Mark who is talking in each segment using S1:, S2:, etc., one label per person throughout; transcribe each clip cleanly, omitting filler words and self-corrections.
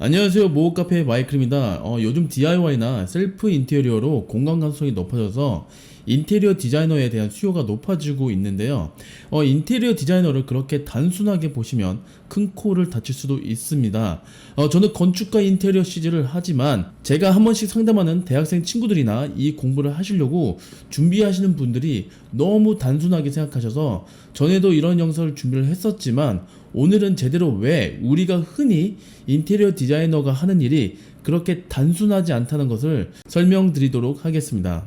S1: 안녕하세요. 모호카페 마이클입니다. 요즘 DIY나 셀프 인테리어로 공간 감성이 높아져서 인테리어 디자이너에 대한 수요가 높아지고 있는데요. 인테리어 디자이너를 그렇게 단순하게 보시면 큰 코를 다칠 수도 있습니다. 저는 건축가 인테리어 CG를 하지만 제가 한 번씩 상담하는 대학생 친구들이나 이 공부를 하시려고 준비하시는 분들이 너무 단순하게 생각하셔서 전에도 이런 영상을 준비를 했었지만 오늘은 제대로 왜 우리가 흔히 인테리어 디자이너가 하는 일이 그렇게 단순하지 않다는 것을 설명드리도록 하겠습니다.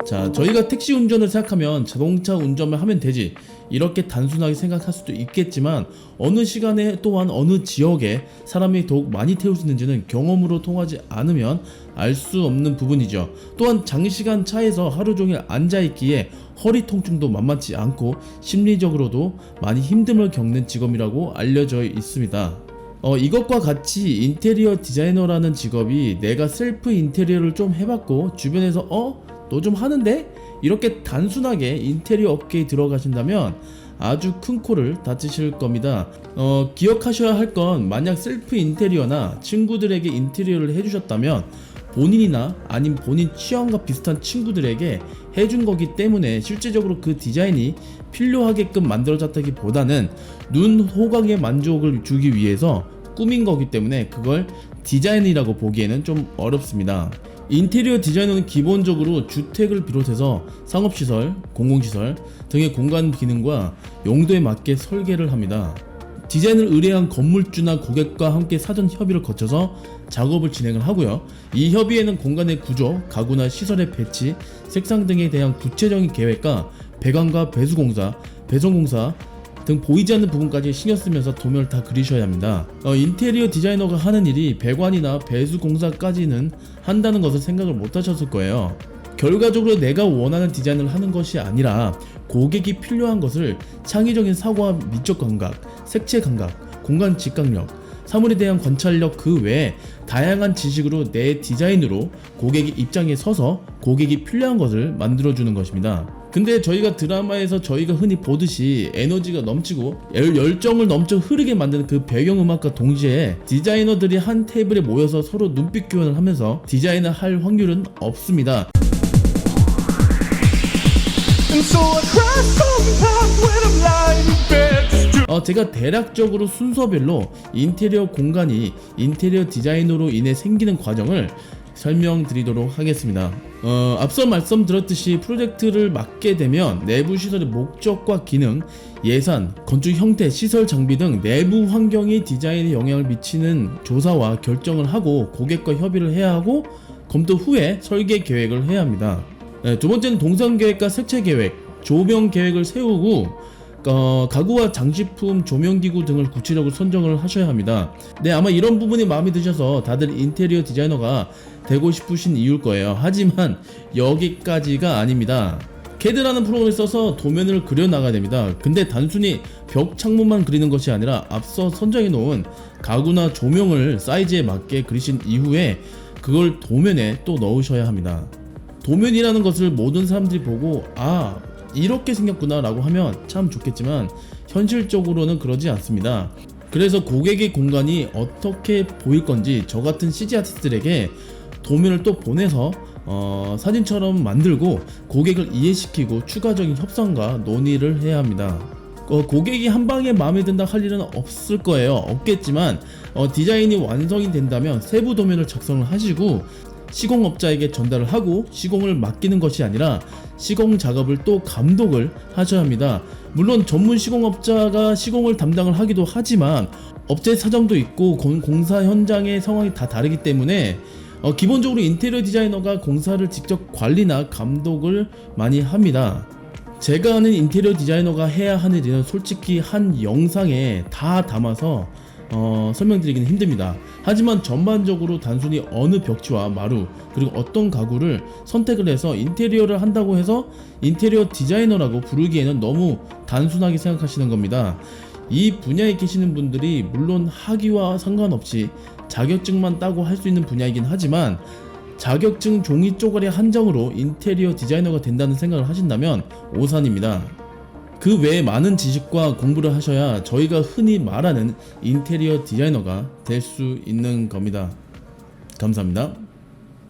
S1: 자, 저희가 택시 운전을 생각하면 자동차 운전만 하면 되지, 이렇게 단순하게 생각할 수도 있겠지만 어느 시간에 또한 어느 지역에 사람이 더욱 많이 태울 수 있는지는 경험으로 통하지 않으면 알 수 없는 부분이죠. 또한 장시간 차에서 하루 종일 앉아있기에 허리 통증도 만만치 않고 심리적으로도 많이 힘듦을 겪는 직업이라고 알려져 있습니다. 이것과 같이 인테리어 디자이너라는 직업이 내가 셀프 인테리어를 좀 해봤고 주변에서 너 좀 하는데? 이렇게 단순하게 인테리어 업계에 들어가신다면 아주 큰 코를 다치실 겁니다. 기억하셔야 할 건, 만약 셀프 인테리어나 친구들에게 인테리어를 해주셨다면 본인이나 아님 본인 취향과 비슷한 친구들에게 해준 거기 때문에 실제적으로 그 디자인이 필요하게끔 만들어졌다기보다는 눈 호강의 만족을 주기 위해서 꾸민 거기 때문에 그걸 디자인이라고 보기에는 좀 어렵습니다. 인테리어 디자이너는 기본적으로 주택을 비롯해서 상업시설, 공공시설 등의 공간 기능과 용도에 맞게 설계를 합니다. 디자인을 의뢰한 건물주나 고객과 함께 사전 협의를 거쳐서 작업을 진행을 하고요. 이 협의에는 공간의 구조, 가구나 시설의 배치, 색상 등에 대한 구체적인 계획과 배관과 배수공사, 배선공사 등 보이지 않는 부분까지 신경 쓰면서 도면을 다 그리셔야 합니다. 인테리어 디자이너가 하는 일이 배관이나 배수 공사까지는 한다는 것을 생각을 못 하셨을 거예요. 결과적으로 내가 원하는 디자인을 하는 것이 아니라 고객이 필요한 것을 창의적인 사고와 미적 감각, 색채 감각, 공간 직각력, 사물에 대한 관찰력 그 외에 다양한 지식으로 내 디자인으로 고객의 입장에 서서 고객이 필요한 것을 만들어주는 것입니다. 근데 저희가 드라마에서 저희가 흔히 보듯이 에너지가 넘치고 열정을 넘쳐 흐르게 만드는 그 배경음악과 동시에 디자이너들이 한 테이블에 모여서 서로 눈빛 교환을 하면서 디자인을 할 확률은 없습니다. 제가 대략적으로 순서별로 인테리어 공간이 인테리어 디자이너로 인해 생기는 과정을 설명드리도록 하겠습니다. 앞서 말씀드렸듯이 프로젝트를 맡게 되면 내부 시설의 목적과 기능, 예산, 건축 형태, 시설 장비 등 내부 환경이 디자인에 영향을 미치는 조사와 결정을 하고 고객과 협의를 해야 하고 검토 후에 설계 계획을 해야 합니다. 두 번째는 동선 계획과 색채 계획, 조명 계획을 세우고 가구와 장식품, 조명기구 등을 구체적으로 선정을 하셔야 합니다. 네, 아마 이런 부분이 마음에 드셔서 다들 인테리어 디자이너가 되고 싶으신 이유일 거예요. 하지만 여기까지가 아닙니다. CAD라는 프로그램을 써서 도면을 그려나가야 됩니다. 근데 단순히 벽 창문만 그리는 것이 아니라 앞서 선정해 놓은 가구나 조명을 사이즈에 맞게 그리신 이후에 그걸 도면에 또 넣으셔야 합니다. 도면이라는 것을 모든 사람들이 보고 이렇게 생겼구나 라고 하면 참 좋겠지만 현실적으로는 그러지 않습니다. 그래서 고객의 공간이 어떻게 보일 건지 저 같은 CG 아티스트들에게 도면을 또 보내서 사진처럼 만들고 고객을 이해시키고 추가적인 협상과 논의를 해야 합니다. 고객이 한 방에 마음에 든다 할 일은 없을 거예요. 없겠지만 디자인이 완성이 된다면 세부 도면을 작성을 하시고 시공업자에게 전달을 하고 시공을 맡기는 것이 아니라 시공 작업을 또 감독을 하셔야 합니다. 물론 전문 시공업자가 시공을 담당을 하기도 하지만 업체 사정도 있고 공사 현장의 상황이 다 다르기 때문에 기본적으로 인테리어 디자이너가 공사를 직접 관리나 감독을 많이 합니다. 제가 아는 인테리어 디자이너가 해야 하는 일은 솔직히 한 영상에 다 담아서 설명드리기는 힘듭니다. 하지만 전반적으로 단순히 어느 벽지와 마루 그리고 어떤 가구를 선택을 해서 인테리어를 한다고 해서 인테리어 디자이너라고 부르기에는 너무 단순하게 생각하시는 겁니다. 이 분야에 계시는 분들이 물론 학위와 상관없이 자격증만 따고 할 수 있는 분야이긴 하지만 자격증 종이 쪼가리 한정으로 인테리어 디자이너가 된다는 생각을 하신다면 오산입니다. 그 외에 많은 지식과 공부를 하셔야 저희가 흔히 말하는 인테리어 디자이너가 될 수 있는 겁니다. 감사합니다.